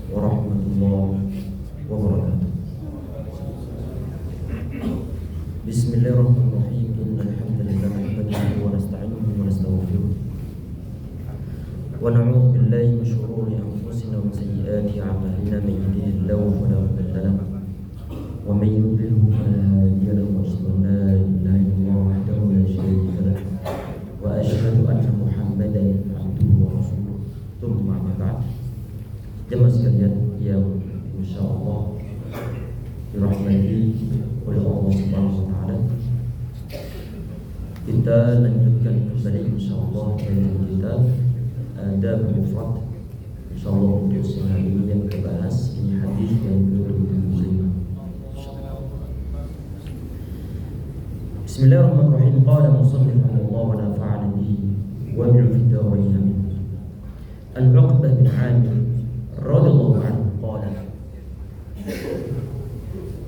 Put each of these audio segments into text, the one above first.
warahmatullahi wabarakatuh. Bismillahirrahmanirrahim. Innal hamdalillah nahmaduhu wa nasta'inuhu wa nastaghfiruh. Wa na'udzu billahi min shururi anfusina wa sayyiati a'malina. Man yahdihillahu fala mudilla lahu wa man yudlil fala hadiya lahu. Wa asyhadu an la ilaha illallah wahdahu la syarika lahu wa asyhadu anna Muhammadan abduhu wa rasuluh. Tsumma amma ba'd. Jemaah sekalian yang insyaallah dirahmati oleh Allah Subhanahu wa taala, kita lanjutkan kembali insyaallah kajian kita Adab Mufrad. Insyaallah untuk siang hari ini yang kita bahas ini hadis yang ke-25. Bismillahirrahmanirrahim. Qala musannif rahimahullah wa nafa'ana bihi wa bi'il dawrin amin. Al-Uqbah bin Amir radhiyallahu anhu qala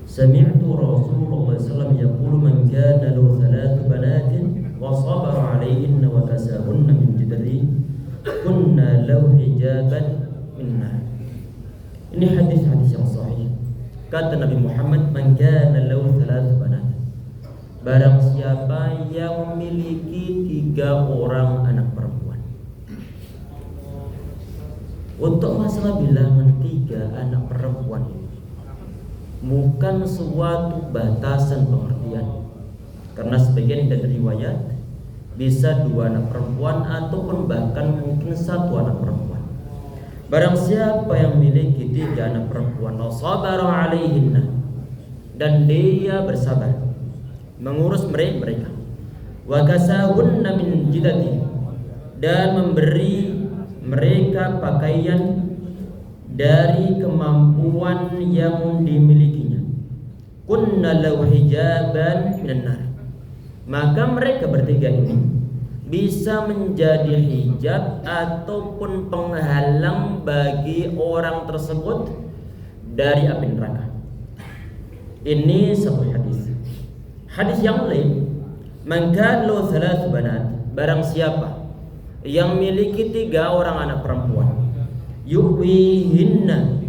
sami'tu Rasulullah sallallahu alaihi wasallam yaqulu man kana lahu thalathu banatin wa sabara 'alayhinna wa kasahunna min jidari kunna lahu hijaban minna. Ini hadis-hadis yang sahih. Kata Nabi Muhammad, man kana lahu thalathu banat, barang siapa yang memiliki 3 orang anak perempuan. Untuk masalah bilangan 3 anak perempuan ini bukan suatu batasan pengertian, karena sebagian dari riwayat bisa 2 anak perempuan ataupun bahkan mungkin 1 anak perempuan. Barang siapa yang memiliki 3 anak perempuan, wasabara 'alaihinna, dan dia bersabar mengurus mereka, wa kasahunna min jidati, dan memberi mereka pakaian dari kemampuan yang dimilikinya, kunna lahu hijaban minan nar, maka mereka bertiga ini bisa menjadi hijab ataupun penghalang bagi orang tersebut dari api neraka. Ini satu hadis. Hadis yang lain, man kana lahu thalathu banat, barang siapa yang memiliki 3 orang anak perempuan, yuwihinna,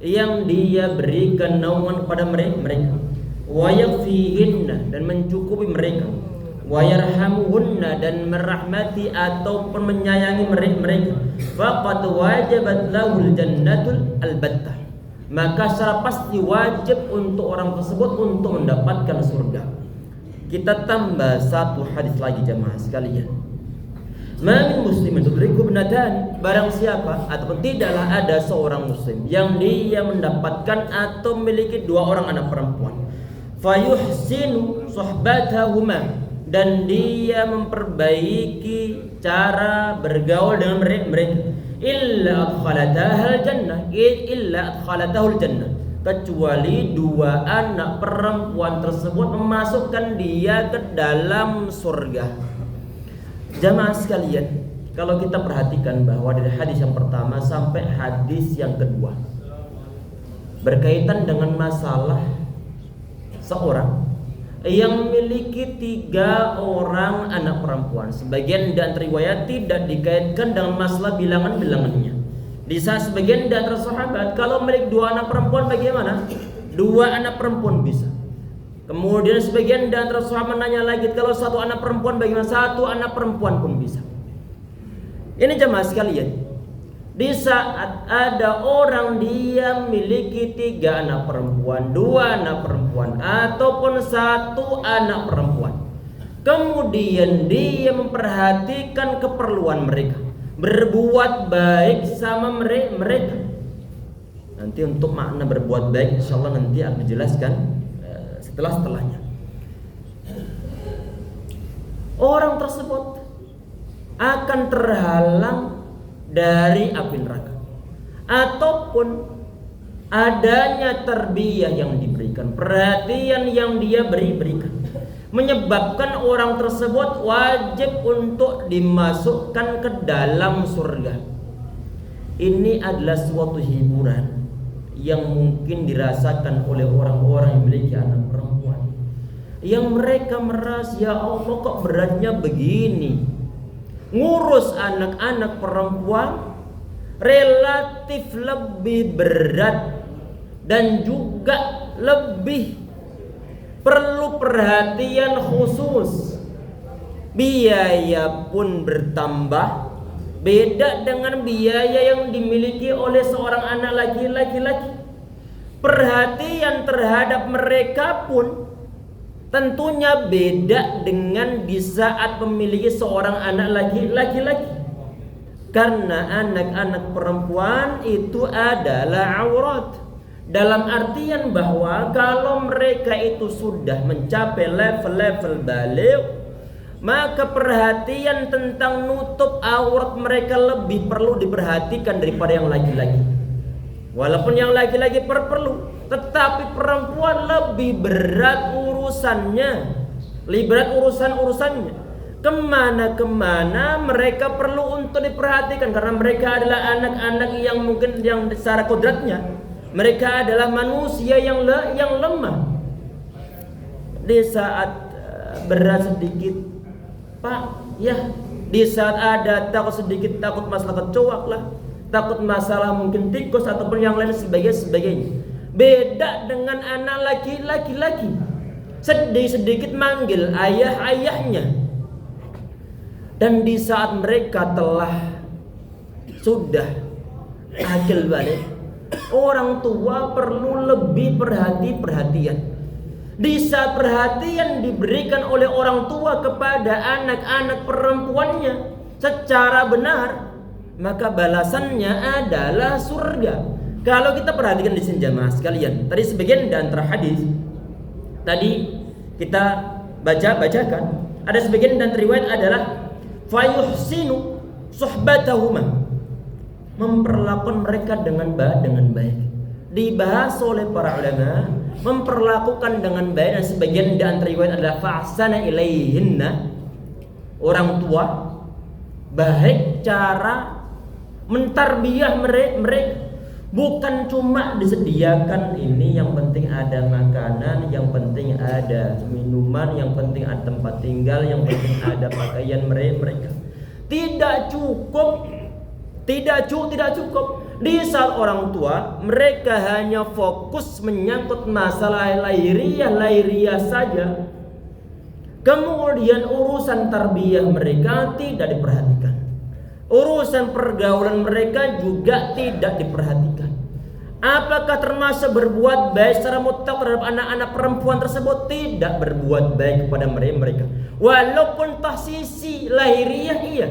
yang dia berikan naungan kepada mereka, wa yakfihinna, dan mencukupi mereka, wa yarhamuhunna, dan merahmati ataupun menyayangi mereka, faqad wajabat lahul jannatul albattah, maka secara pasti wajib untuk orang tersebut untuk mendapatkan surga. Kita tambah satu hadis lagi jemaah sekalian. Ma min muslimin tudriku ibnatan, barang siapa ataupun tidaklah ada seorang muslim yang dia mendapatkan atau memiliki 2 orang anak perempuan, fayuhsinu suhbatahuma, dan dia memperbaiki cara bergaul dengan mereka, illa adkhalatahul jannah, kecuali 2 anak perempuan tersebut memasukkan dia ke dalam surga. Jamaah sekalian, kalau kita perhatikan bahwa dari hadis yang pertama sampai hadis yang kedua berkaitan dengan masalah seorang yang memiliki 3 orang anak perempuan. Sebagian dan riwayat tidak dikaitkan dengan masalah bilangan-bilangannya. Di saat sebagian dan sahabat kalau memiliki 2 anak perempuan bagaimana? 2 anak perempuan bisa. Kemudian sebagian dan sahabat menanya lagi, kalau 1 anak perempuan bagaimana? 1 anak perempuan pun bisa. Ini jemaah sekalian, di saat ada orang dia memiliki 3 anak perempuan, 2 anak perempuan, ataupun 1 anak perempuan, kemudian dia memperhatikan keperluan mereka, berbuat baik sama mereka. Nanti untuk makna berbuat baik insyaallah nanti akan dijelaskan setelahnya. Orang tersebut akan terhalang dari api neraka, ataupun adanya tarbiyah yang diberikan, perhatian yang dia berikan, menyebabkan orang tersebut wajib untuk dimasukkan ke dalam surga. Ini adalah suatu hiburan yang mungkin dirasakan oleh orang-orang yang memiliki anak perempuan, yang mereka merasa, ya Allah kok beratnya begini, ngurus anak-anak perempuan, rela relatif lebih berat dan juga lebih perlu perhatian khusus. Biaya pun bertambah, beda dengan biaya yang dimiliki oleh seorang anak laki-laki. Perhatian terhadap mereka pun tentunya beda dengan di saat memiliki seorang anak laki-laki. Karena anak-anak perempuan itu adalah aurat. Dalam artian bahwa kalau mereka itu sudah mencapai level-level baligh, maka perhatian tentang nutup aurat mereka lebih perlu diperhatikan daripada yang laki-laki. Walaupun yang laki-laki perlu, tetapi perempuan lebih berat urusannya, lebih berat urusannya. Kemana-kemana mereka perlu untuk diperhatikan, karena mereka adalah anak-anak yang mungkin yang secara kodratnya mereka adalah manusia yang lemah. Di saat berat sedikit, Pak, ya, di saat ada takut masalah kecoak lah, takut masalah mungkin tikus ataupun yang lain sebagainya. Beda dengan anak laki-laki. Sedikit manggil ayahnya. Dan di saat mereka telah sudah akil balik, orang tua perlu lebih perhatian. Di saat perhatian diberikan oleh orang tua kepada anak-anak perempuannya secara benar, maka balasannya adalah surga. Kalau kita perhatikan di sini jamaah sekalian, tadi sebagian di antara hadis tadi kita bacakan, ada sebagian dan riwayat adalah fayuhsinu suhbatahuma, memperlakukan mereka dengan baik. Dibahas oleh para ulama memperlakukan dengan baik, dan sebagian di antara riwayat adalah fa'sana ilaihinna, orang tua baik cara mentarbiyah mereka. Bukan cuma disediakan ini, yang penting ada makanan, yang penting ada minuman, yang penting ada tempat tinggal, yang penting ada pakaian mereka. Tidak cukup. Di saat orang tua mereka hanya fokus menyangkut masalah lahiriah saja, kemudian urusan tarbiyah mereka tidak diperhatikan, urusan pergaulan mereka juga tidak diperhatikan. Apakah termasuk berbuat baik secara mutlak terhadap anak-anak perempuan tersebut? Tidak berbuat baik kepada mereka, walaupun tahsisi lahiriah iya.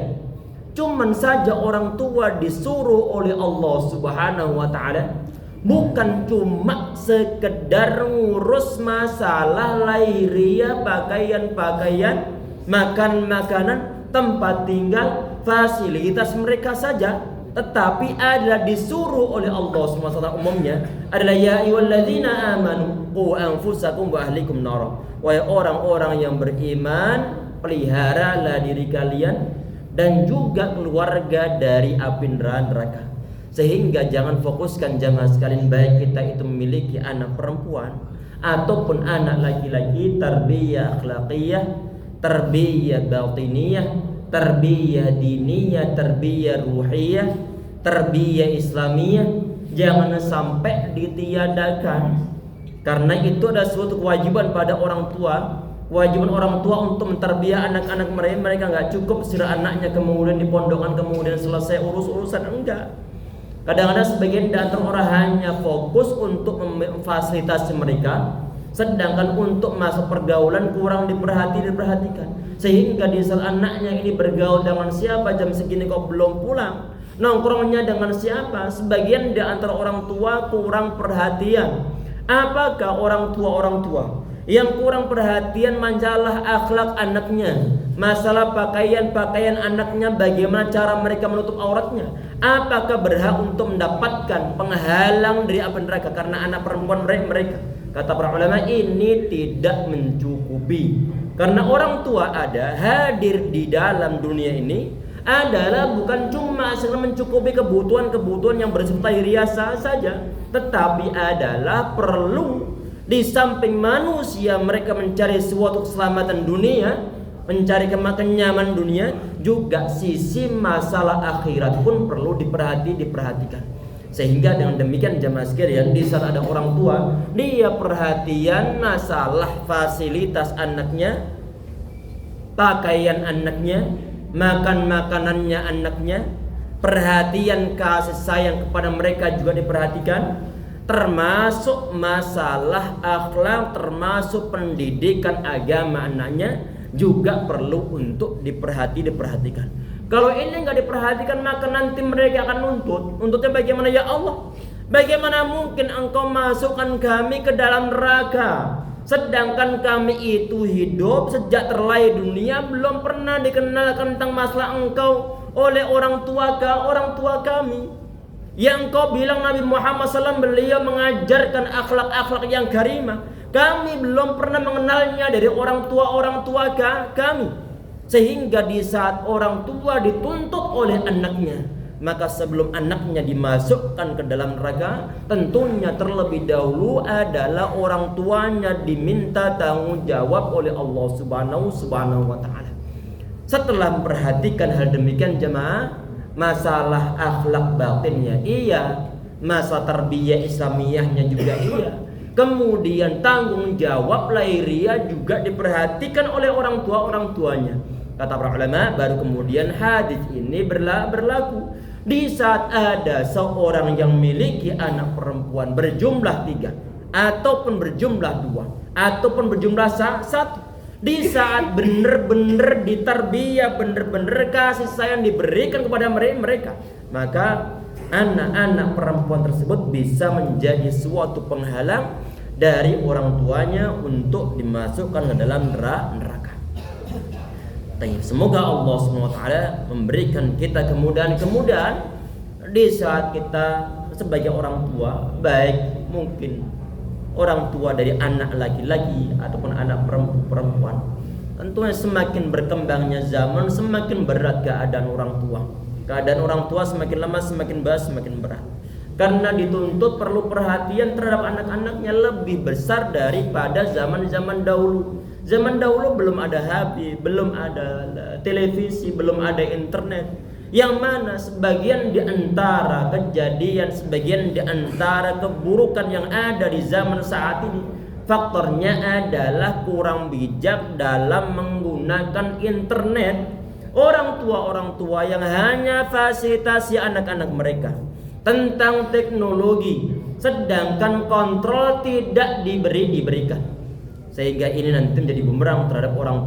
Cuman saja orang tua disuruh oleh Allah Subhanahu wa taala bukan cuma sekedar ngurus masalah lahiriah, pakaian, makanan, tempat tinggal, fasilitas mereka saja, tetapi adalah disuruh oleh Allah Subhanahu wa taala umumnya adalah ya ayyuhalladzina amanu qu anfusakum wa ahlikum nar. Wahai orang-orang yang beriman, peliharalah diri kalian dan juga keluarga dari api neraka. Sehingga jangan fokuskan jamaah sekalian, baik kita itu memiliki anak perempuan ataupun anak laki-laki, tarbiyah akhlaqiyah, tarbiyah batiniyah, tarbiyah diniyah, tarbiyah ruhiyah, tarbiyah islamiyah, jangan sampai ditiadakan. Karena itu adalah suatu kewajiban pada orang tua. Kewajiban orang tua untuk mentarbiyah anak-anak mereka nggak cukup sira anaknya kemudian dipondokkan kemudian selesai urusan, enggak. Kadang-kadang sebagian dari orang hanya fokus untuk memfasilitasi mereka, sedangkan untuk masuk pergaulan kurang diperhatikan. Sehingga di saat anaknya ini bergaul dengan siapa, jam segini kok belum pulang, nongkrongnya dengan siapa, sebagian di antara orang tua kurang perhatian. Apakah orang tua yang kurang perhatian masalah akhlak anaknya, masalah pakaian anaknya, bagaimana cara mereka menutup auratnya? Apakah berhak untuk mendapatkan penghalang dari api neraka karena anak perempuan mereka? Kata para ulama, ini tidak mencukupi. Karena orang tua ada hadir di dalam dunia ini adalah bukan cuma sekedar mencukupi kebutuhan yang bersifat lahiriah saja, tetapi adalah perlu di samping manusia mereka mencari suatu keselamatan dunia, mencari kenyamanan dunia, juga sisi masalah akhirat pun perlu diperhatikan. Sehingga dengan demikian jamaah sekalian, di saat ada orang tua, dia perhatian masalah fasilitas anaknya, pakaian anaknya, makan makanannya anaknya, perhatian kasih sayang kepada mereka juga diperhatikan, termasuk masalah akhlak, termasuk pendidikan agama anaknya juga perlu untuk diperhatikan. Kalau ini nggak diperhatikan, maka nanti mereka akan nuntutnya bagaimana ya Allah? Bagaimana mungkin engkau masukkan kami ke dalam neraka, sedangkan kami itu hidup sejak terlahir dunia belum pernah dikenalkan tentang masalah engkau oleh orang tua kami. Yang engkau bilang Nabi Muhammad SAW beliau mengajarkan akhlak-akhlak yang karimah, kami belum pernah mengenalnya dari orang tua kami. Sehingga di saat orang tua dituntut oleh anaknya, maka sebelum anaknya dimasukkan ke dalam neraka, tentunya terlebih dahulu adalah orang tuanya diminta tanggung jawab oleh Allah Subhanahu wa taala. Setelah memperhatikan hal demikian jemaah, masalah akhlak batinnya iya, masalah tarbiyah islamiyahnya juga iya. Kemudian tanggung jawab lahiriah juga diperhatikan oleh orang tuanya. Kata para ulama, baru kemudian hadis ini berlaku di saat ada seorang yang memiliki anak perempuan berjumlah 3 ataupun berjumlah 2 ataupun berjumlah 1. Di saat benar-benar ditarbiyah, benar-benar kasih sayang diberikan kepada mereka, maka anak-anak perempuan tersebut bisa menjadi suatu penghalang dari orang tuanya untuk dimasukkan ke dalam neraka. Semoga Allah SWT memberikan kita kemudahan di saat kita sebagai orang tua, baik mungkin orang tua dari anak laki-laki ataupun anak perempuan. Tentunya semakin berkembangnya zaman, semakin berat keadaan orang tua. Keadaan orang tua semakin lama semakin berat. Karena dituntut perlu perhatian terhadap anak-anaknya lebih besar daripada zaman-zaman dahulu. Zaman dahulu belum ada HP, belum ada televisi, belum ada internet. Yang mana sebagian di antara kejadian, sebagian di antara keburukan yang ada di zaman saat ini, faktornya adalah kurang bijak dalam menggunakan internet. Orang tua yang hanya fasilitasi anak-anak mereka tentang teknologi, sedangkan kontrol tidak diberikan. Sehingga ini nanti menjadi bumerang terhadap orang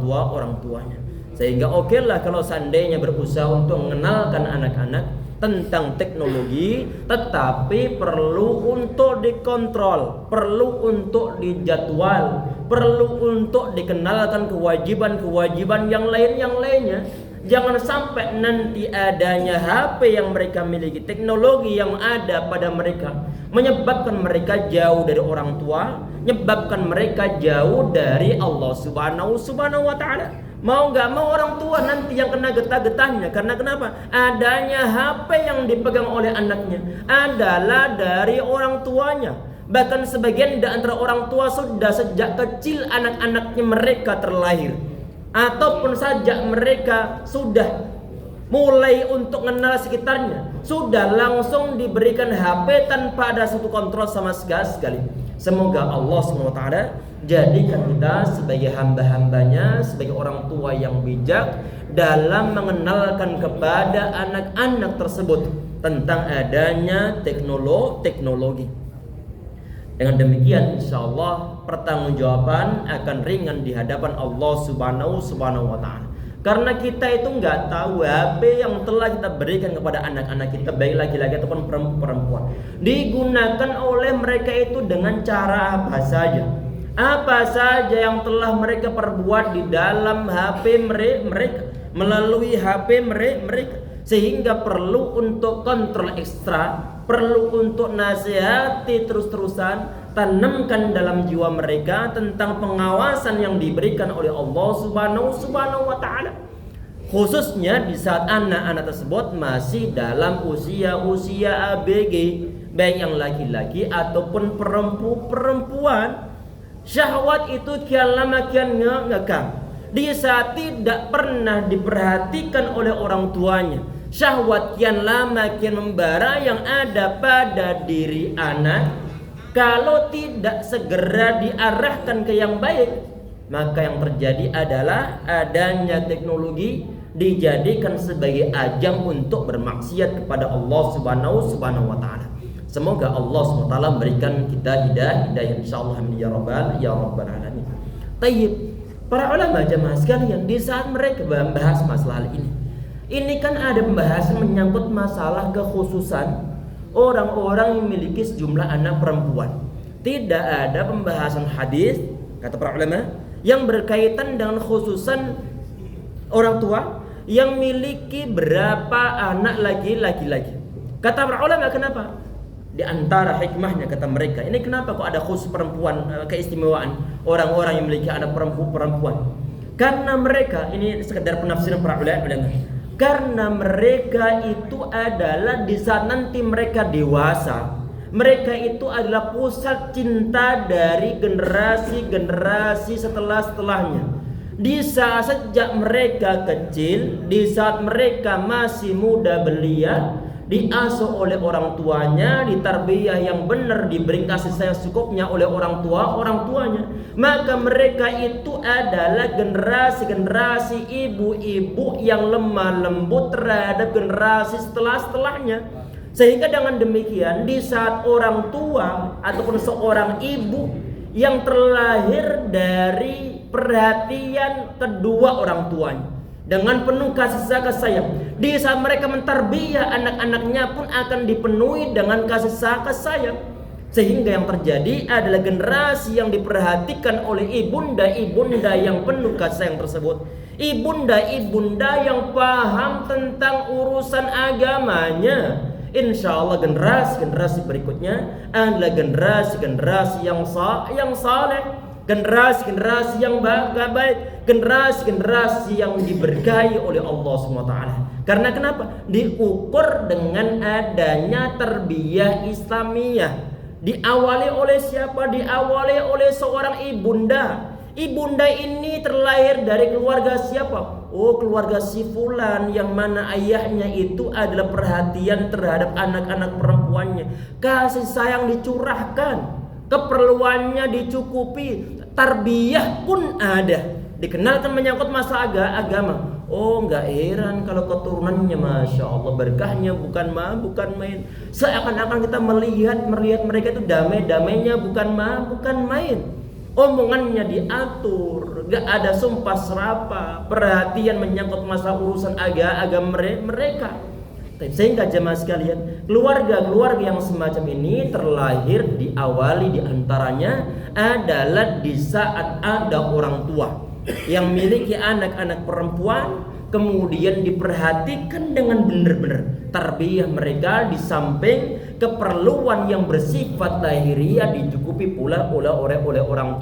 tuanya. Sehingga okelah kalau seandainya berusaha untuk mengenalkan anak-anak tentang teknologi, tetapi perlu untuk dikontrol, perlu untuk dijadwal, perlu untuk dikenalkan kewajiban yang lainnya. Jangan sampai nanti adanya HP yang mereka miliki, teknologi yang ada pada mereka, menyebabkan mereka jauh dari orang tua, menyebabkan mereka jauh dari Allah Subhanahu wa taala. Mau gak mau orang tua nanti yang kena getah-getahnya. Karena kenapa? Adanya HP yang dipegang oleh anaknya adalah dari orang tuanya. Bahkan sebagian di antara orang tua sudah sejak kecil anak-anaknya mereka terlahir, ataupun saja mereka sudah mulai untuk mengenal sekitarnya, sudah langsung diberikan HP tanpa ada satu kontrol sama sekali. Semoga Allah SWT jadikan kita sebagai hamba-hambanya, sebagai orang tua yang bijak dalam mengenalkan kepada anak-anak tersebut tentang adanya teknologi. Dengan demikian insyaallah pertanggungjawaban akan ringan di hadapan Allah Subhanahu wa taala. Karena kita itu enggak tahu HP yang telah kita berikan kepada anak-anak kita, baik laki-laki ataupun perempuan, digunakan oleh mereka itu dengan cara apa saja. Apa saja yang telah mereka perbuat di dalam HP mereka, melalui HP mereka, sehingga perlu untuk kontrol ekstra, perlu untuk nasihati terus-terusan, tanamkan dalam jiwa mereka tentang pengawasan yang diberikan oleh Allah Subhanahu wa taala. Khususnya di saat anak-anak tersebut masih dalam usia ABG, baik yang laki-laki ataupun perempuan. Syahwat itu kian lama kian ngekang. Di saat tidak pernah diperhatikan oleh orang tuanya, syahwat kian lama kian membara yang ada pada diri anak, kalau tidak segera diarahkan ke yang baik, maka yang terjadi adalah adanya teknologi dijadikan sebagai ajang untuk bermaksiat kepada Allah Subhanahu wa taala. Semoga Allah Subhanahu wa taala memberikan kita hidayah insyaallah ya rabbal alamin. Tayyib, para ulama jamaah sekalian, di saat mereka membahas masalah ini kan ada pembahasan menyangkut masalah kekhususan orang-orang yang memiliki sejumlah anak perempuan. Tidak ada pembahasan hadis, kata para ulama, yang berkaitan dengan khususan orang tua yang memiliki berapa anak laki-laki. Kata para ulama, kenapa? Di antara hikmahnya kata mereka, ini kenapa kok ada khusus perempuan, keistimewaan orang-orang yang memiliki anak perempuan? Karena mereka, ini sekedar penafsiran para ulama, karena mereka itu adalah di saat nanti mereka dewasa, mereka itu adalah pusat cinta dari generasi setelahnya. Di saat sejak mereka kecil, di saat mereka masih muda belia, diasuh oleh orang tuanya, ditarbiyah yang benar, diberi kasih sayang secukupnya oleh orang tuanya, maka mereka itu adalah generasi ibu-ibu yang lemah lembut terhadap generasi setelahnya. Sehingga dengan demikian, di saat orang tua ataupun seorang ibu yang terlahir dari perhatian kedua orang tuanya dengan penuh kasih sayang, di saat mereka mentarbiyah anak-anaknya pun akan dipenuhi dengan kasih sayang, sehingga yang terjadi adalah generasi yang diperhatikan oleh ibunda yang penuh kasih sayang tersebut, ibunda yang paham tentang urusan agamanya. Insya Allah generasi berikutnya adalah generasi yang saleh, generasi yang baik, generasi yang diberkahi oleh Allah SWT. Karena kenapa? Diukur dengan adanya tarbiyah Islamiyah. Diawali oleh siapa? Diawali oleh seorang ibunda. Ibunda ini terlahir dari keluarga siapa? Oh, keluarga si fulan, yang mana ayahnya itu adalah perhatian terhadap anak-anak perempuannya. Kasih sayang dicurahkan, keperluannya dicukupi, tarbiyah pun ada. Dikenalkan menyangkut masa agama. Oh, nggak heran kalau keturunannya masya Allah berkahnya bukan main. Seakan-akan kita melihat mereka itu damainya bukan main. Omongannya diatur, gak ada sumpah serapah, perhatian menyangkut masa urusan agama mereka. Sehingga jemaah sekalian, keluarga yang semacam ini terlahir diawali diantaranya adalah di saat ada orang tua yang memiliki anak-anak perempuan, kemudian diperhatikan dengan benar-benar tarbiyah mereka, di samping keperluan yang bersifat lahiriah dicukupi pula oleh orang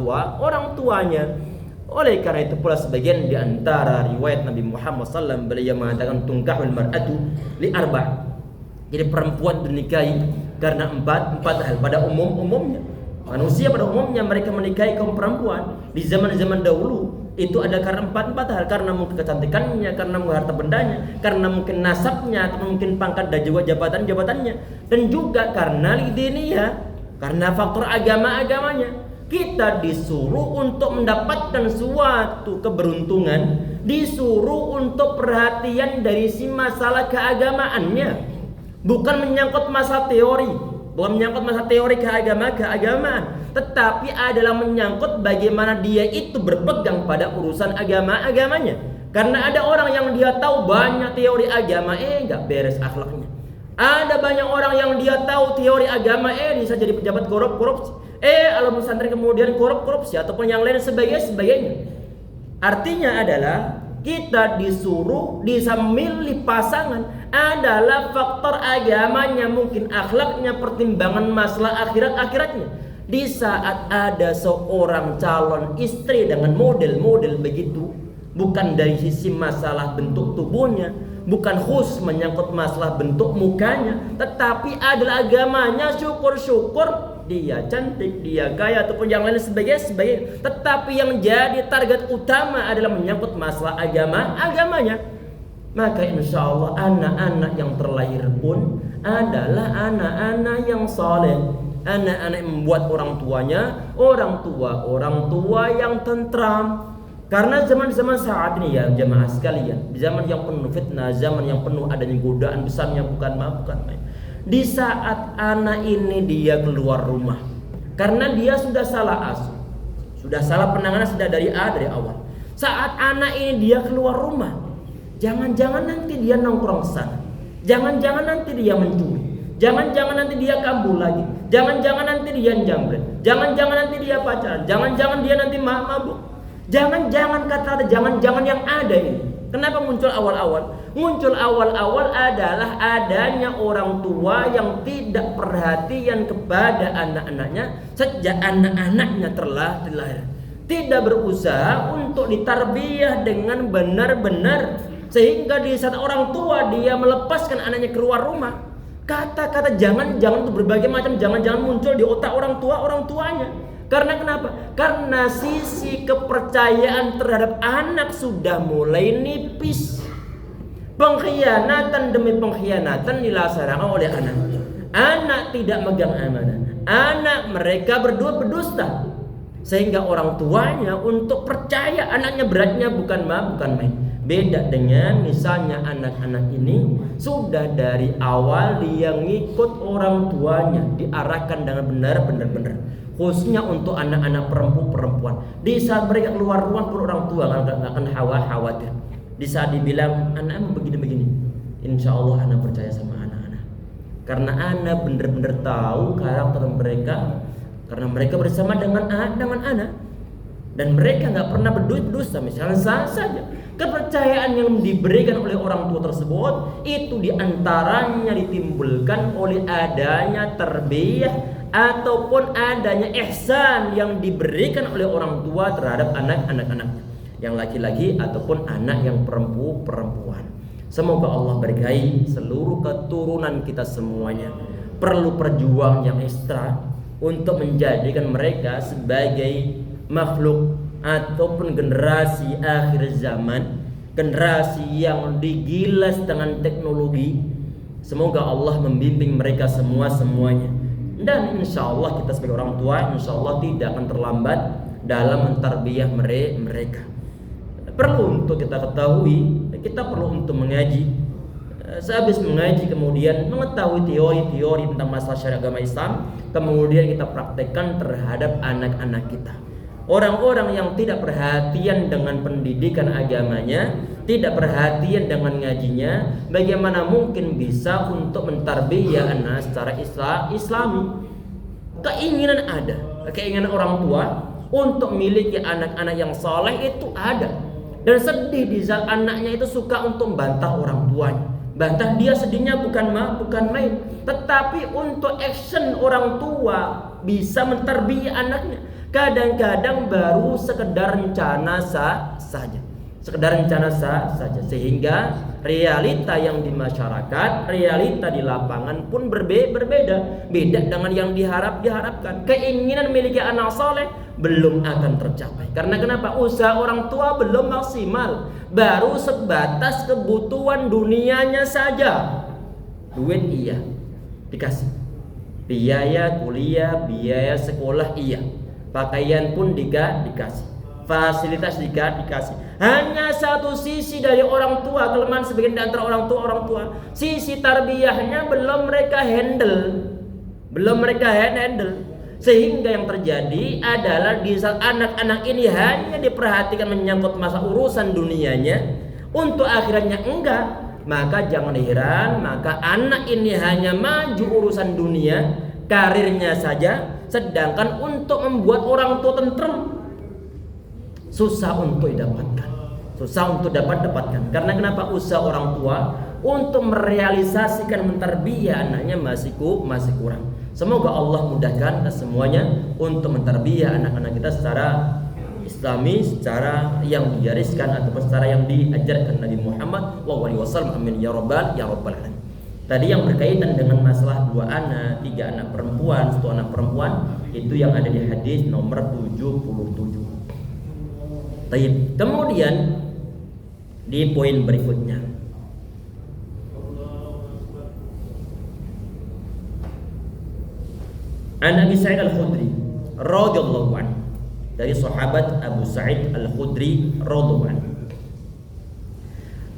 tuanya. Oleh karena itu pula sebagian di antara riwayat Nabi Muhammad SAW, beliau mengatakan tungkahul mar'atu li arba'. Jadi perempuan dinikahi karena empat hal. Pada umumnya manusia pada umumnya mereka menikahi kaum perempuan di zaman dahulu itu ada karena empat hal. Karena mungkin kecantikannya, karena mungkin harta bendanya, karena mungkin nasabnya, atau mungkin pangkat dan juga jabatannya, dan juga karena lidiniyah, karena faktor agamanya. Kita disuruh untuk mendapatkan suatu keberuntungan, disuruh untuk perhatian dari si masalah keagamaannya, bukan menyangkut masalah teori, bukan menyangkut masalah teori keagamaan, tetapi adalah menyangkut bagaimana dia itu berpegang pada urusan agamanya. Karena ada orang yang dia tahu banyak teori agama, nggak beres akhlaknya. Ada banyak orang yang dia tahu teori agama, bisa jadi pejabat korupsi. Kalau pesantren kemudian korupsi ataupun yang lain sebagainya. Artinya adalah kita disuruh bisa memilih pasangan adalah faktor agamanya, mungkin akhlaknya, pertimbangan masalah akhiratnya. Di saat ada seorang calon istri dengan model begitu, bukan dari sisi masalah bentuk tubuhnya, bukan khusus menyangkut masalah bentuk mukanya, tetapi adalah agamanya, syukur dia cantik, dia kaya ataupun yang lain sebagainya. Tetapi yang jadi target utama adalah menyangkut masalah agamanya. maka insya Allah anak-anak yang terlahir pun adalah anak-anak yang saleh, anak-anak yang membuat orang tua yang tentram. Karena zaman-zaman saat ini ya jemaah sekalian, zaman yang penuh fitnah, zaman yang penuh adanya godaan besar yang bukan main. Di saat anak ini dia keluar rumah, karena dia sudah salah asuh, sudah salah penanganan sudah dari awal. Saat anak ini dia keluar rumah, jangan-jangan nanti dia nongkrong sana, jangan-jangan nanti dia mencuri, jangan-jangan nanti dia kabur lagi, jangan-jangan nanti dia jambret, jangan-jangan nanti dia pacaran, jangan-jangan dia nanti mabuk, jangan-jangan jangan-jangan yang ada ini. Kenapa muncul awal-awal? Muncul awal-awal adalah adanya orang tua yang tidak perhatian kepada anak-anaknya sejak anak-anaknya terlahir. Tidak berusaha untuk ditarbiyah dengan benar-benar, sehingga di saat orang tua dia melepaskan anaknya keluar rumah, kata-kata jangan-jangan itu berbagai macam jangan-jangan muncul di otak orang tuanya. Karena kenapa? Karena sisi kepercayaan terhadap anak sudah mulai nipis. Pengkhianatan demi pengkhianatan dilaksanakan oleh anak. Anak tidak megang amanah. Anak mereka berdua berdusta. Sehingga orang tuanya untuk percaya anaknya beratnya bukan main. Beda dengan misalnya anak-anak ini sudah dari awal dia ngikut orang tuanya, diarahkan dengan benar. Khususnya untuk anak-anak perempuan. Di saat mereka keluar rumah pun orang tua nggak akan khawatir. Di saat dibilang anak begini, insya Allah anak percaya sama anak-anak. Karena anak benar-benar tahu karakter mereka. Karena mereka bersama dengan anak dan mereka nggak pernah berdusta. Misalnya saja kepercayaan yang diberikan oleh orang tua tersebut itu diantaranya ditimbulkan oleh adanya tarbiyah ataupun adanya ihsan yang diberikan oleh orang tua terhadap anak-anak yang laki-laki ataupun anak yang perempuan. Semoga Allah berkahi seluruh keturunan kita semuanya. Perlu perjuangan yang ekstra untuk menjadikan mereka sebagai makhluk ataupun generasi akhir zaman, generasi yang digilas dengan teknologi. Semoga Allah membimbing mereka semuanya. Dan insya Allah kita sebagai orang tua insya Allah tidak akan terlambat dalam mentarbiyah mereka. Perlu untuk kita ketahui, kita perlu untuk mengaji. Sehabis mengaji kemudian mengetahui teori-teori tentang masalah syariat agama Islam, kemudian kita praktekkan terhadap anak-anak kita. Orang-orang yang tidak perhatian dengan pendidikan agamanya, tidak perhatian dengan ngajinya, bagaimana mungkin bisa untuk mentarbiyah anak secara Islami? Keinginan ada, keinginan orang tua untuk memiliki anak-anak yang saleh itu ada. Dan sedih di saat anaknya itu suka untuk membantah orang tuanya. Bantah dia sedihnya bukan main, tetapi untuk action orang tua bisa mentarbiyah anaknya. Kadang-kadang baru sekedar rencana saja, sehingga realita yang di masyarakat, realita di lapangan pun berbeda dengan yang diharapkan. Keinginan memiliki anak soleh belum akan tercapai. Karena kenapa? Usaha orang tua belum maksimal, baru sebatas kebutuhan dunianya saja. Duit iya dikasih, biaya kuliah, biaya sekolah iya, pakaian pun dikasih, fasilitas dikasih. Hanya satu sisi dari orang tua, kelemahan sebagian di antara orang tua, sisi tarbiyahnya belum mereka handle. Sehingga yang terjadi adalah di saat anak-anak ini hanya diperhatikan menyangkut masa urusan dunianya, untuk akhiratnya enggak, maka jangan heran, maka anak ini hanya maju urusan dunia, karirnya saja, sedangkan untuk membuat orang tua tentrem susah untuk dapatkan. Karena kenapa? Usaha orang tua untuk merealisasikan mentarbiyah anaknya masih kurang. Semoga Allah mudahkan kita semuanya untuk mentarbiyah anak-anak kita secara Islami, secara yang digariskan ataupun secara yang diajarkan Nabi Muhammad SAW. Amin ya rabbal alamin. Tadi yang berkaitan dengan masalah 2 anak, 3 anak perempuan, 1 anak perempuan, itu yang ada di hadis nomor 77. Baik. Kemudian di poin berikutnya, An Abi Sa'id Al-Khudri radhiyallahu anhu, dari sahabat Abu Sa'id Al-Khudri radhiyallahu anhu,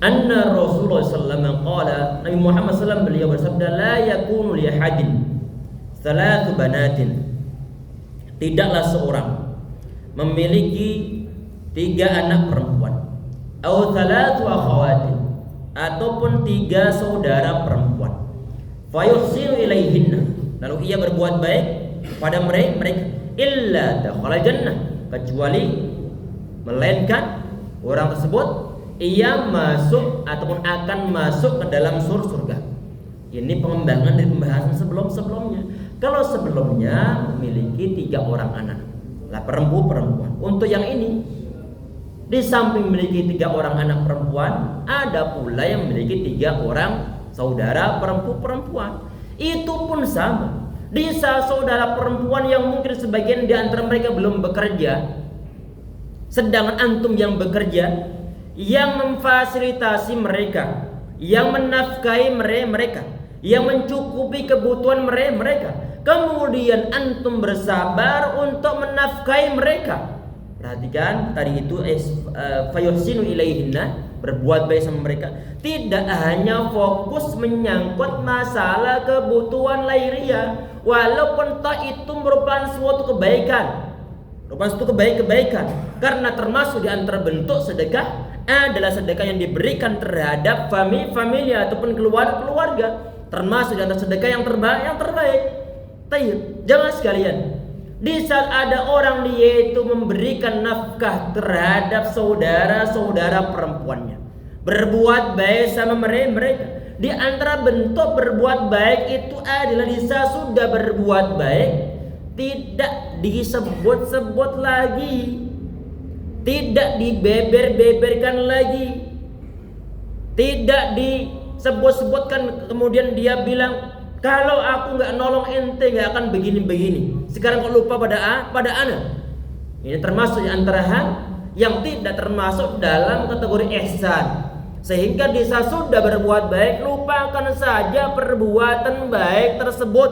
anna Rasulullah sallallahu alaihi wasallam qala, Nabi Muhammad sallallahu beliau bersabda, la yakunu li ahadin thalathu banatin, tidaklah seorang memiliki 3 anak perempuan, atau thalathu akhawatin, ataupun 3 saudara perempuan, fayuhsinu ilaihinna, lalu ia berbuat baik pada mereka, illa dakhala jannah, kecuali melainkan orang tersebut ia masuk ataupun akan masuk ke dalam surga. Ini pengembangan dari pembahasan sebelumnya. Kalau sebelumnya memiliki 3 orang anak, lah perempuan. Untuk yang ini, di samping memiliki 3 orang anak perempuan, ada pula yang memiliki 3 orang saudara perempuan. Itu pun sama. Di saat saudara perempuan yang mungkin sebagian di antara mereka belum bekerja, sedangkan antum yang bekerja, yang memfasilitasi mereka, yang menafkahi mereka, yang mencukupi kebutuhan mereka, kemudian antum bersabar untuk menafkahi mereka. Perhatikan tadi itu fayuhsinu ilaihinna, berbuat baik sama mereka, tidak hanya fokus menyangkut masalah kebutuhan lahiriah, walaupun itu merupakan suatu kebaikan, karena termasuk di antara bentuk sedekah adalah sedekah yang diberikan terhadap famili ataupun keluarga, termasuk di antara sedekah yang terbaik. Jangan sekalian, di saat ada orang dia itu memberikan nafkah terhadap saudara-saudara perempuannya, berbuat baik sama mereka, di antara bentuk berbuat baik itu adalah di saat sudah berbuat baik tidak disebut-sebut lagi, tidak dibeber-beberkan lagi, tidak disebut-sebutkan kemudian dia bilang, kalau aku nggak nolong ente nggak akan begini-begini. Sekarang kok lupa pada ana. Ini termasuk di antara hal yang tidak termasuk dalam kategori ihsan. Sehingga di saat sudah berbuat baik, lupakan saja perbuatan baik tersebut.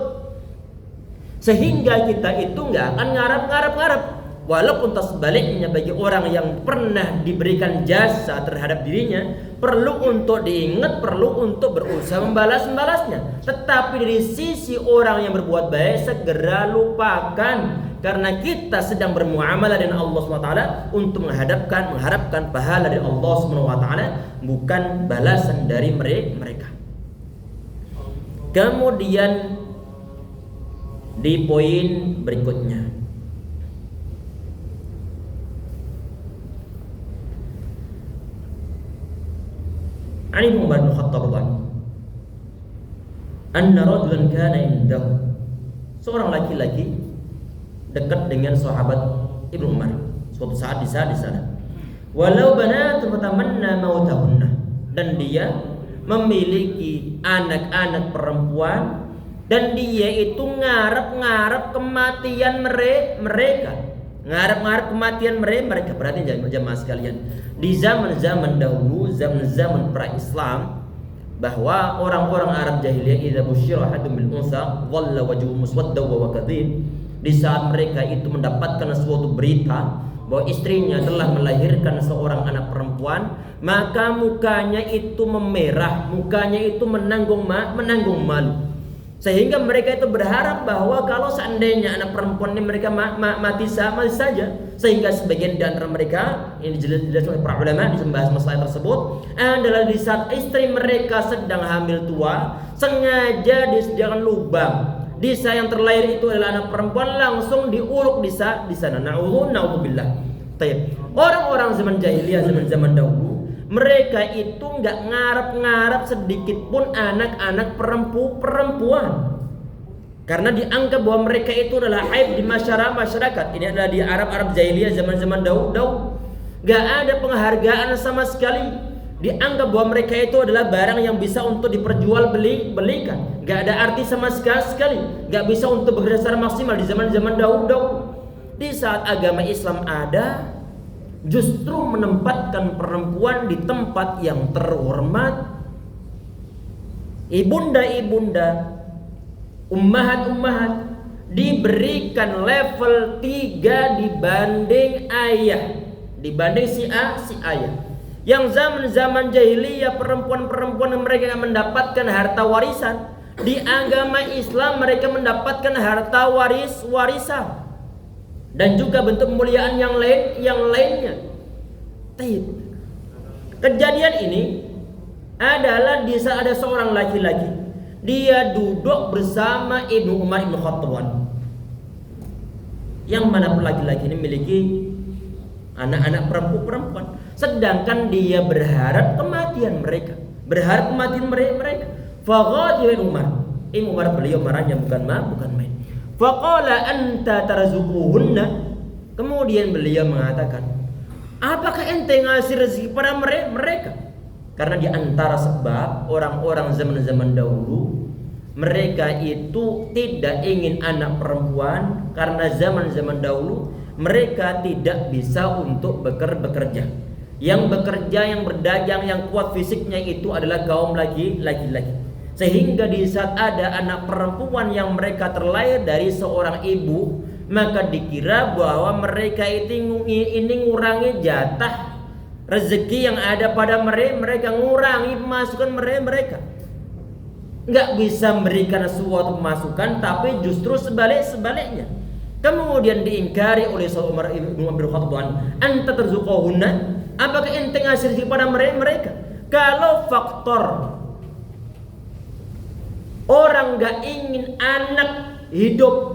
Sehingga kita itu nggak akan ngarap-ngarap. Walaupun sebaliknya bagi orang yang pernah diberikan jasa terhadap dirinya, perlu untuk diingat, perlu untuk berusaha membalasnya. Tetapi dari sisi orang yang berbuat baik, segera lupakan, karena kita sedang bermuamalah dengan Allah SWT untuk mengharapkan pahala dari Allah SWT, bukan balasan dari mereka. Kemudian di poin berikutnya, Ali bin Umar bin Khattab anna rajulan kana indahu, seorang laki-laki dekat dengan sahabat Ibnu Umar suatu saat di sana. Walau banatun fatamanna mautahunna, dan dia memiliki anak-anak perempuan dan dia itu ngarep-ngarep kematian mereka. Ngarep-ngarep kematian mereka. Berarti jamaah sekalian, di zaman-zaman dahulu, zaman-zaman pra-Islam, bahwa orang-orang Arab jahiliyah idza busyira ahadun bil unsa dhalla wajhuhu muswadda wa kadhib, di saat mereka itu mendapatkan suatu berita bahwa istrinya telah melahirkan seorang anak perempuan, maka mukanya itu memerah, mukanya itu menanggung malu. Sehingga mereka itu berharap bahwa kalau seandainya anak perempuan ini mereka mati saja. Sehingga sebagian di antara mereka, ini jelas oleh para ulama membahas masalah tersebut, adalah di saat istri mereka sedang hamil tua, sengaja disediakan lubang. Di saat yang terlahir itu adalah anak perempuan, langsung diuruk di sana. Na'udzubillah. Orang-orang zaman jahiliyah, zaman dahulu, mereka itu nggak ngarep-ngarep sedikit pun anak-anak perempuan, karena dianggap bahwa mereka itu adalah aib di masyarakat. Ini adalah di Arab jahiliyah zaman dahulu, nggak ada penghargaan sama sekali. Dianggap bahwa mereka itu adalah barang yang bisa untuk diperjualbelikan, nggak ada arti sama sekali, nggak bisa untuk bekerja secara maksimal di zaman dahulu. Di saat agama Islam ada, justru menempatkan perempuan di tempat yang terhormat. Ibunda-ibunda, ummahat-ummahat, diberikan level 3 dibanding ayah, dibanding si ayah. Yang zaman-zaman jahiliyah perempuan-perempuan mereka yang mendapatkan harta warisan, di agama Islam mereka mendapatkan harta warisan dan juga bentuk kemuliaan yang lainnya. Kejadian ini adalah di saat ada seorang laki-laki, dia duduk bersama Ibnu Umar Ibn Khattab, yang mana laki-laki ini memiliki anak-anak perempuan, sedangkan dia berharap kematian mereka, Faghadiya Umar, Ibnu Umar beliau marahnya bukan main. Faqala anta tarzuquhunna, kemudian beliau mengatakan, apakah ente ngasih rezeki pada mereka? Karena di antara sebab orang-orang zaman-zaman dahulu, mereka itu tidak ingin anak perempuan, karena zaman-zaman dahulu mereka tidak bisa untuk bekerja. Yang bekerja, yang berdagang, yang kuat fisiknya itu adalah kaum laki-laki. Sehingga di saat ada anak perempuan yang mereka terlahir dari seorang ibu, maka dikira bahwa mereka itu ini ngurangi jatah rezeki yang ada pada mereka, ngurangi pemasukan mereka. Nggak bisa memberikan suatu pemasukan, tapi justru sebaliknya. Kemudian diingkari oleh Umar bin Khattab, anta tarzuquhunna, apakah ente ngasih rezeki pada mereka? Kalau faktor orang nggak ingin anak hidup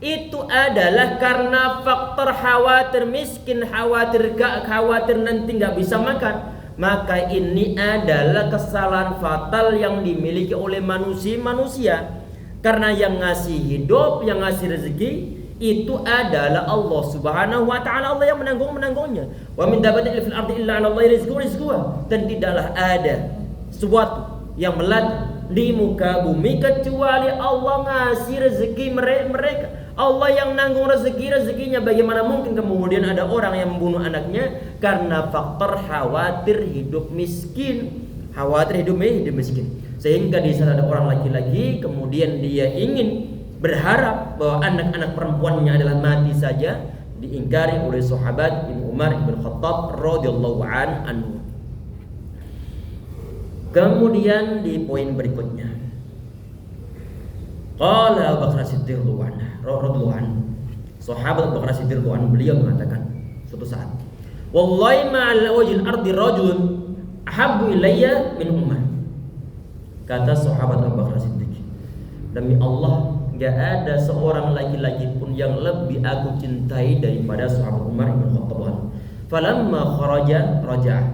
itu adalah karena faktor khawatir miskin, khawatir nanti nggak bisa makan, maka ini adalah kesalahan fatal yang dimiliki oleh manusia. Karena yang ngasih hidup, yang ngasih rezeki itu adalah Allah Subhanahu wa taala, Allah yang menanggungnya. Wa min dabbatin fil ardi illa 'ala Allahi rizquha, dan tidaklah ada sesuatu yang melati di muka bumi kecuali Allah ngasih rezeki mereka. Allah yang nanggung rezekinya. Bagaimana mungkin kemudian ada orang yang membunuh anaknya karena faktor khawatir hidup miskin, sehingga di sana ada orang laki-laki kemudian dia ingin berharap bahwa anak-anak perempuannya adalah mati saja, diingkari oleh sahabat Ibnu Umar Ibn Khattab radhiyallahu anhu. Kemudian di poin berikutnya, qala Abu Bakar Siddiq radhiyallahu anhu, sahabat Abu Bakar Siddiq radhiyallahu anhu, beliau mengatakan suatu saat, wallahi ma'al wajhil ardi rajulun ahabbu ilayya min Umar. Kata sahabat Abu Bakar Siddiq, demi Allah, gak ada seorang laki-laki pun yang lebih aku cintai daripada sahabat Umar bin Khattab. Falamma kharaja raja'a,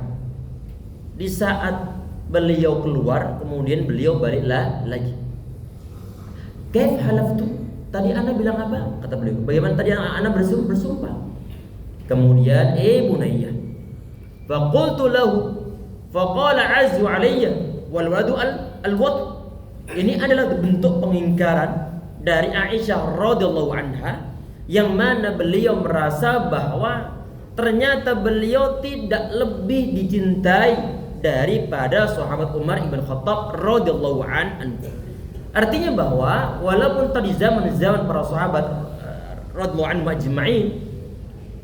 di saat beliau keluar kemudian beliau baliklah lagi. Kaif halaftu, tadi ana bilang apa? Kata beliau, bagaimana tadi ana bersumpah? Kemudian bunayya, faqultu lahu faqala azzu alayya wal wadu al-wat. Ini adalah bentuk pengingkaran dari Aisyah radhiyallahu anha, yang mana beliau merasa bahwa ternyata beliau tidak lebih dicintai daripada sahabat Umar ibn Khattab radhiyallahu anhu. Artinya bahwa walaupun tadi zaman para sahabat radhiyallahu anhu ajma'in,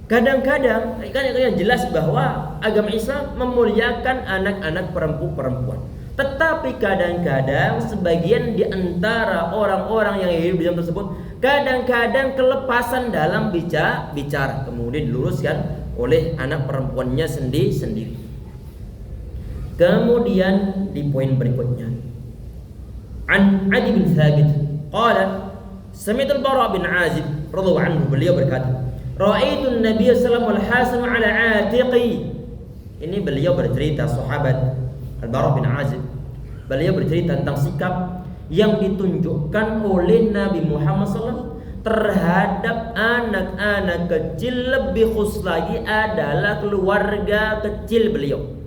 kadang-kadang kan jelas bahwa agama Islam memuliakan anak-anak perempuan. Tetapi kadang-kadang sebagian di antara orang-orang yang hidup di zaman tersebut kadang-kadang kelepasan dalam bicara, kemudian diluruskan oleh anak perempuannya sendiri. Kemudian di poin berikutnya, An Adi bin Thabit qala sami'tu al-Bara bin Azib radhiyallahu anhu, beliau berkata, ra'aitu an-nabiy sallallahu alaihi wasallam ala atiqi. Ini beliau bercerita, sahabat Al-Bara bin Azib, beliau bercerita tentang sikap yang ditunjukkan oleh Nabi Muhammad SAW terhadap anak-anak kecil, lebih khusus lagi adalah keluarga kecil beliau.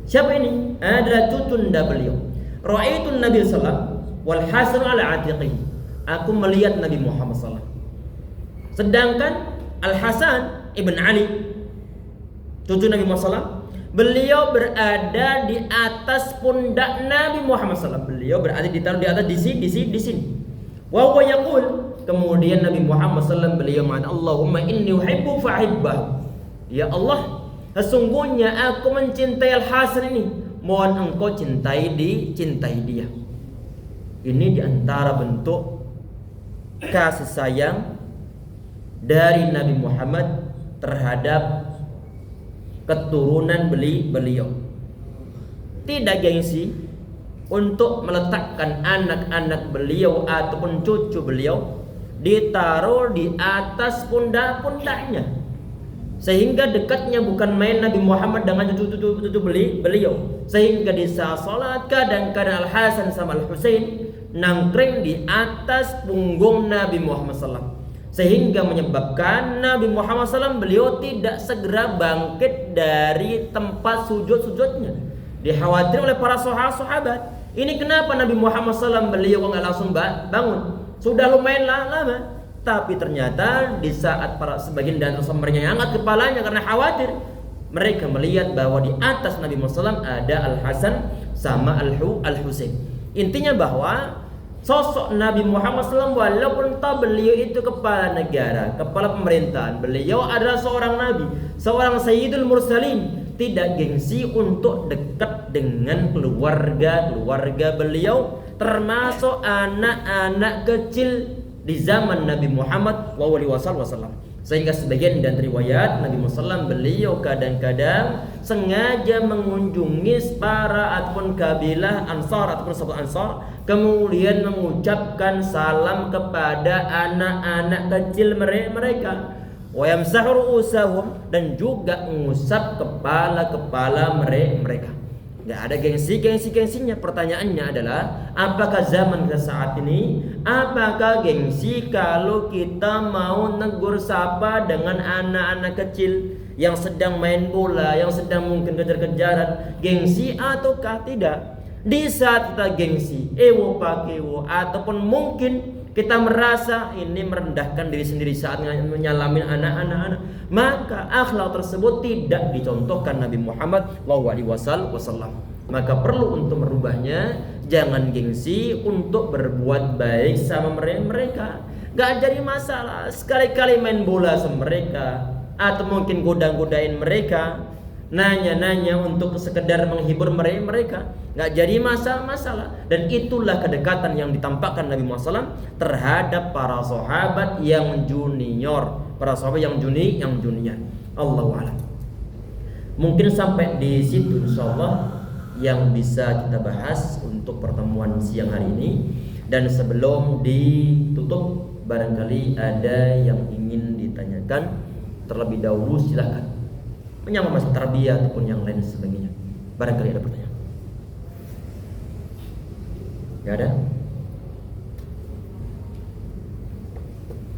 Siapa ini? Adalah cucunda beliau. Ra'aitun Nabi sallallahu wal Hasan ala atiqi. Aku melihat Nabi Muhammad sallallahu. Sedangkan Al Hasan ibn Ali, cucu Nabi Muhammad sallallahu, beliau berada di atas pundak Nabi Muhammad sallallahu. Beliau berada ditaruh di atas di sini. Wa huwa yaqul, kemudian Nabi Muhammad SAW beliau mengatakan, Allahumma inni uhibbu fahibbah. Ya Allah, sesungguhnya aku mencintai Al-Hasan ini, mohon engkau cintai dia. Ini diantara bentuk kasih sayang dari Nabi Muhammad terhadap keturunan beliau. Tidak gengsi untuk meletakkan anak-anak beliau ataupun cucu beliau ditaruh di atas pundak-pundaknya, sehingga dekatnya bukan main Nabi Muhammad dengan cucu-cucu beliau, sehingga di saat salat kadang-kadang Al-Hasan sama Al-Husain nangkring di atas punggung Nabi Muhammad SAW, sehingga menyebabkan Nabi Muhammad SAW beliau tidak segera bangkit dari tempat sujud-sujudnya. Dikhawatir oleh para sahabat. Ini kenapa Nabi Muhammad SAW beliau nggak langsung bangun? Sudah lumayan lama. Tapi ternyata di saat para sebagian dan mereka angkat kepalanya karena khawatir, mereka melihat bahwa di atas Nabi Muhammad SAW ada Al-Hasan sama Al-Husain. Intinya bahwa sosok Nabi Muhammad SAW walaupun beliau itu kepala negara, kepala pemerintahan, beliau adalah seorang nabi, seorang sayyidul mursalin, tidak gengsi untuk dekat dengan keluarga beliau, termasuk anak-anak kecil di zaman Nabi Muhammad SAW. Sehingga sebagian dan riwayat Nabi Muhammad SAW beliau kadang-kadang sengaja mengunjungi para ataupun kabilah Ansar ataupun sahabat Ansar, kemudian mengucapkan salam kepada anak-anak kecil mereka, wa yamsahu ru'usahum, dan juga mengusap kepala-kepala mereka. Enggak ada gengsinya. Pertanyaannya adalah, apakah zaman kita saat ini, apakah gengsi kalau kita mau negur sapa dengan anak-anak kecil yang sedang main bola, yang sedang mungkin kejar-kejaran, gengsi ataukah tidak? Di saat kita gengsi, ewo pakewo, ataupun mungkin kita merasa ini merendahkan diri sendiri saat menyalamin anak-anak, maka akhlak tersebut tidak dicontohkan Nabi Muhammad SAW. Maka perlu untuk merubahnya. Jangan gengsi untuk berbuat baik sama mereka. Gak jadi masalah sekali-kali main bola sama mereka, atau mungkin godain mereka, nanya-nanya untuk sekedar menghibur mereka, nggak jadi masalah. Dan itulah kedekatan yang ditampakkan Nabi Muhammad SAW terhadap para sahabat yang junior, yang junior. Allahu a'lam. Mungkin sampai di situ insyaallah yang bisa kita bahas untuk pertemuan siang hari ini. Dan sebelum ditutup, barangkali ada yang ingin ditanyakan terlebih dahulu, silahkan. Menyangkut masalah tarbiyah ataupun yang lain sebagainya. Barangkali ada pertanyaan. Gak ada?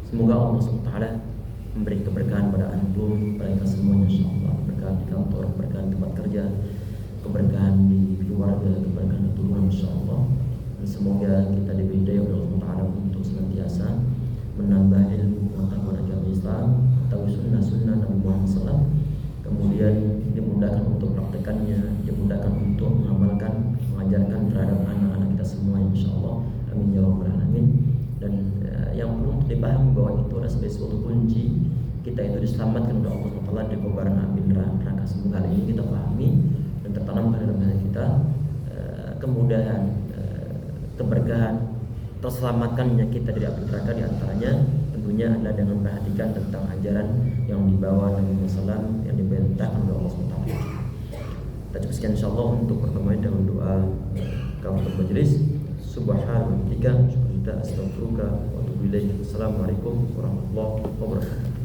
Semoga Allah SWT memberi keberkahan pada antum, pada kita semuanya insyaallah. Keberkahan di kantor, keberkahan tempat kerja, keberkahan di keluarga, keberkahan keturunan insyaallah. Dan semoga kita diberi hidayah oleh Allah SWT untuk senantiasa menambah ilmu pengetahuan agama Islam, tahu sunnah Nabi Muhammad SAW, kemudian dimudahkan untuk praktekannya, dimudahkan untuk mengamalkan, mengajarkan terhadap anak-anak kita semua insyaallah. Amin ya rabbal alamin. Dan yang perlu dipahami bahwa itu adalah sebagai suatu kunci kita itu diselamatkan oleh Allah SWT dari kobaran api neraka. Semoga hal ini kita pahami dan tertanamkan dalam hati kita, kemudahan, keberkahan, terselamatkannya kita dari api neraka. Di antaranya tentunya adalah dengan memperhatikan tentang ajaran yang dibawa Nabi Muhammad SAW, yang diperintahkan oleh Allah SWT. Kita cukup sekian insyaallah untuk pertemuan dengan doa kafaratul majelis. Subhanallah, astaghfiruka wa atubu ilaik. Assalamualaikum warahmatullahi wabarakatuh.